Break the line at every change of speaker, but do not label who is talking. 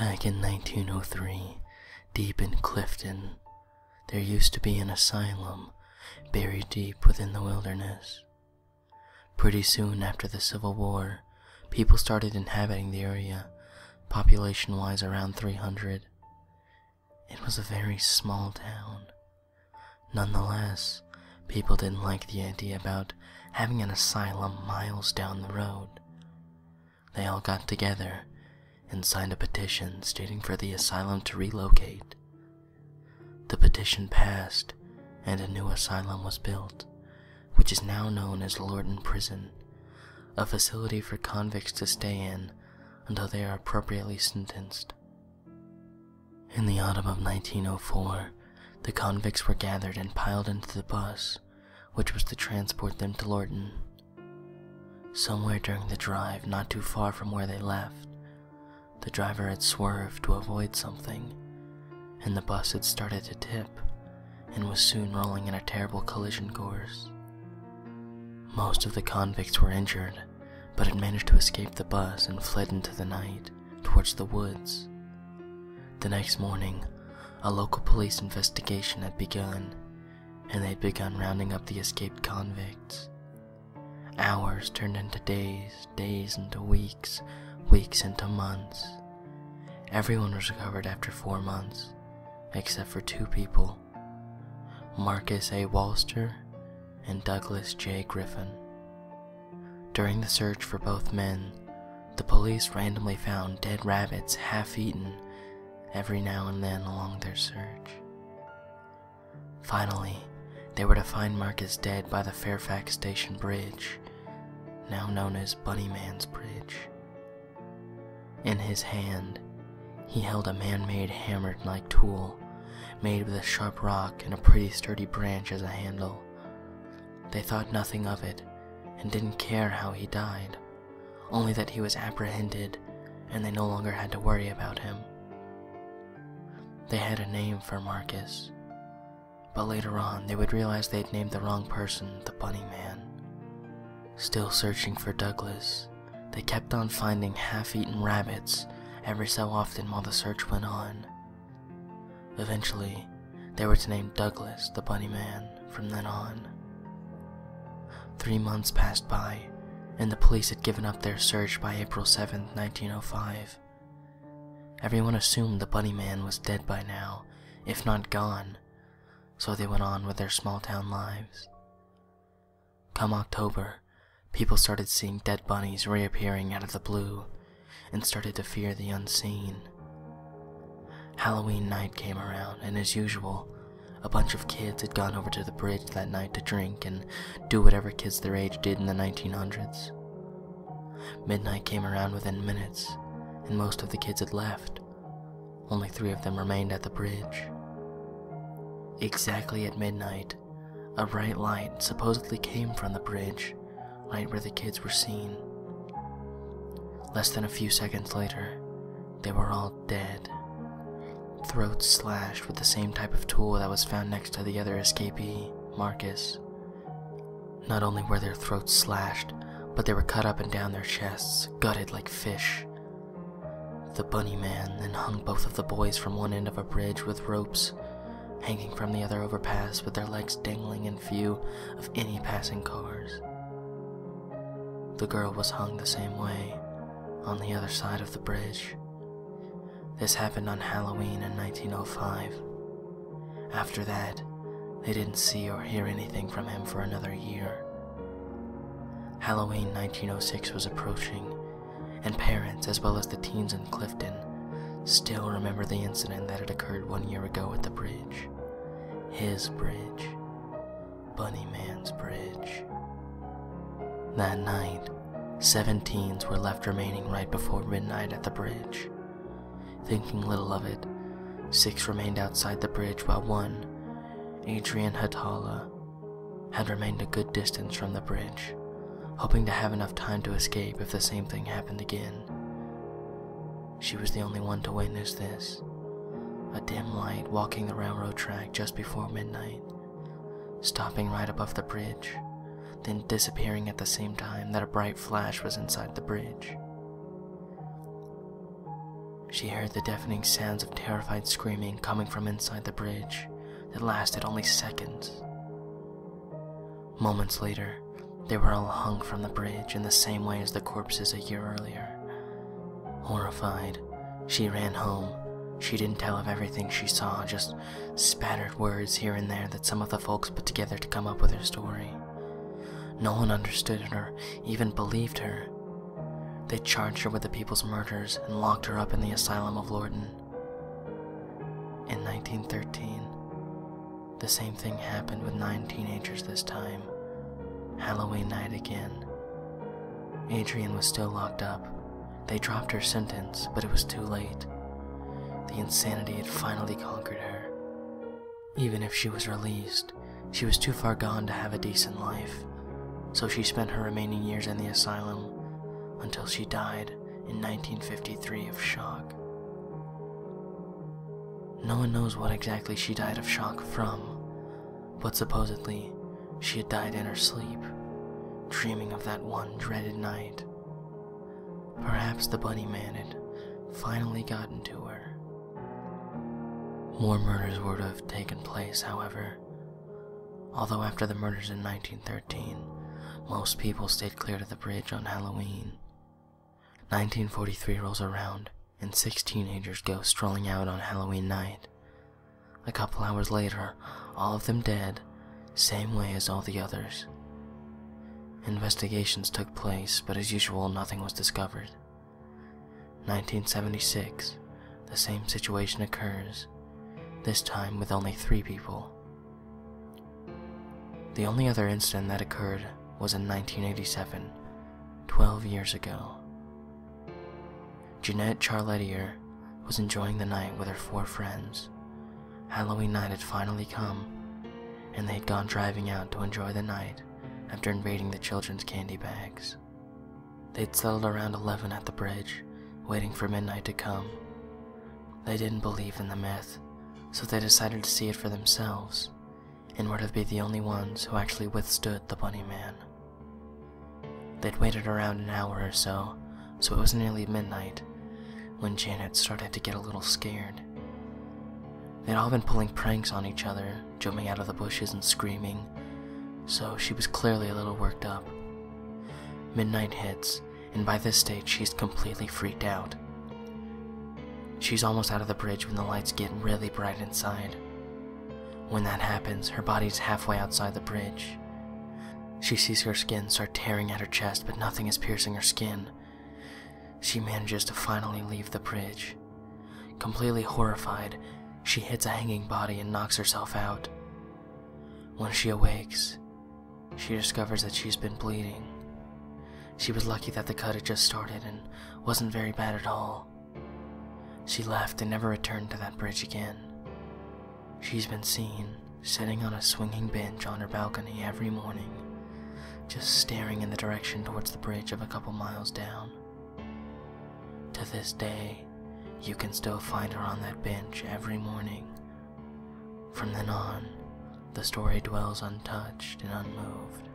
Back in 1903, deep in Clifton, there used to be an asylum buried deep within the wilderness. Pretty soon after the Civil War, people started inhabiting the area, population-wise around 300. It was a very small town. Nonetheless, people didn't like the idea about having an asylum miles down the road. They all got together and signed a petition stating for the asylum to relocate. The petition passed, and a new asylum was built, which is now known as Lorton Prison, a facility for convicts to stay in until they are appropriately sentenced. In the autumn of 1904, the convicts were gathered and piled into the bus, which was to transport them to Lorton. Somewhere during the drive, not too far from where they left, the driver had swerved to avoid something, and the bus had started to tip and was soon rolling in a terrible collision course. Most of the convicts were injured, but had managed to escape the bus and fled into the night towards the woods. The next morning, a local police investigation had begun, and they had begun rounding up the escaped convicts. Hours turned into days, days into weeks, weeks into months. Everyone was recovered after 4 months, except for 2 people, Marcus A. Walster and Douglas J. Griffin. During the search for both men, the police randomly found dead rabbits half-eaten every now and then along their search. Finally, they were to find Marcus dead by the Fairfax Station Bridge, now known as Bunnyman Bridge. In his hand, he held a man-made hammer-like tool, made with a sharp rock and a pretty sturdy branch as a handle. They thought nothing of it, and didn't care how he died, only that he was apprehended, and they no longer had to worry about him. They had a name for Marcus, but later on they would realize they had named the wrong person the Bunnyman. Still searching for Douglas, they kept on finding half-eaten rabbits every so often while the search went on. Eventually, they were to name Douglas the Bunnyman from then on. 3 months passed by, and the police had given up their search by April 7, 1905. Everyone assumed the Bunnyman was dead by now, if not gone, so they went on with their small-town lives. Come October, people started seeing dead bunnies reappearing out of the blue, and started to fear the unseen. Halloween night came around, and as usual, a bunch of kids had gone over to the bridge that night to drink and do whatever kids their age did in the 1900s. Midnight came around within minutes, and most of the kids had left. Only 3 of them remained at the bridge. Exactly at midnight, a bright light supposedly came from the bridge, right where the kids were seen. Less than a few seconds later, they were all dead. Throats slashed with the same type of tool that was found next to the other escapee, Marcus. Not only were their throats slashed, but they were cut up and down their chests, gutted like fish. The Bunnyman then hung both of the boys from one end of a bridge with ropes, hanging from the other overpass with their legs dangling in view of any passing cars. The girl was hung the same way, on the other side of the bridge. This happened on Halloween in 1905. After that, they didn't see or hear anything from him for another year. Halloween 1906 was approaching, and parents, as well as the teens in Clifton, still remember the incident that had occurred 1 year ago at the bridge. His bridge. Bunnyman's Bridge. That night, 7 teens were left remaining right before midnight at the bridge. Thinking little of it, 6 remained outside the bridge while 1, Adrian Hatala, had remained a good distance from the bridge, hoping to have enough time to escape if the same thing happened again. She was the only one to witness this. A dim light walking the railroad track just before midnight, stopping right above the bridge, then disappearing at the same time that a bright flash was inside the bridge. She heard the deafening sounds of terrified screaming coming from inside the bridge that lasted only seconds. Moments later, they were all hung from the bridge in the same way as the corpses a year earlier. Horrified, she ran home. She didn't tell of everything she saw, just spattered words here and there that some of the folks put together to come up with her story. No one understood it or even believed her. They charged her with the people's murders and locked her up in the asylum of Lorton. In 1913, the same thing happened with 9 teenagers this time. Halloween night again. Adrienne was still locked up. They dropped her sentence, but it was too late. The insanity had finally conquered her. Even if she was released, she was too far gone to have a decent life, so she spent her remaining years in the asylum until she died in 1953 of shock. No one knows what exactly she died of shock from, but supposedly she had died in her sleep, dreaming of that one dreaded night. Perhaps the Bunnyman had finally gotten to her. More murders were to have taken place, however. Although after the murders in 1913, most people stayed clear to the bridge on Halloween. 1943 rolls around, and 6 teenagers go strolling out on Halloween night. A couple hours later, all of them dead, same way as all the others. Investigations took place, but as usual, nothing was discovered. 1976, the same situation occurs, this time with only 3 people. The only other incident that occurred was in 1987, 12 years ago. Jeanette Charletier was enjoying the night with her 4 friends. Halloween night had finally come, and they had gone driving out to enjoy the night after invading the children's candy bags. They'd settled around 11 at the bridge, waiting for midnight to come. They didn't believe in the myth, so they decided to see it for themselves, and were to be the only ones who actually withstood the Bunnyman. They'd waited around an hour or so it was nearly midnight when Janet started to get a little scared. They'd all been pulling pranks on each other, jumping out of the bushes and screaming, so she was clearly a little worked up. Midnight hits, and by this stage she's completely freaked out. She's almost out of the bridge when the lights get really bright inside. When that happens, her body's halfway outside the bridge. She sees her skin start tearing at her chest, but nothing is piercing her skin. She manages to finally leave the bridge. Completely horrified, she hits a hanging body and knocks herself out. When she awakes, she discovers that she's been bleeding. She was lucky that the cut had just started and wasn't very bad at all. She left and never returned to that bridge again. She's been seen sitting on a swinging bench on her balcony every morning, just staring in the direction towards the bridge of a couple miles down. To this day, you can still find her on that bench every morning. From then on, the story dwells untouched and unmoved.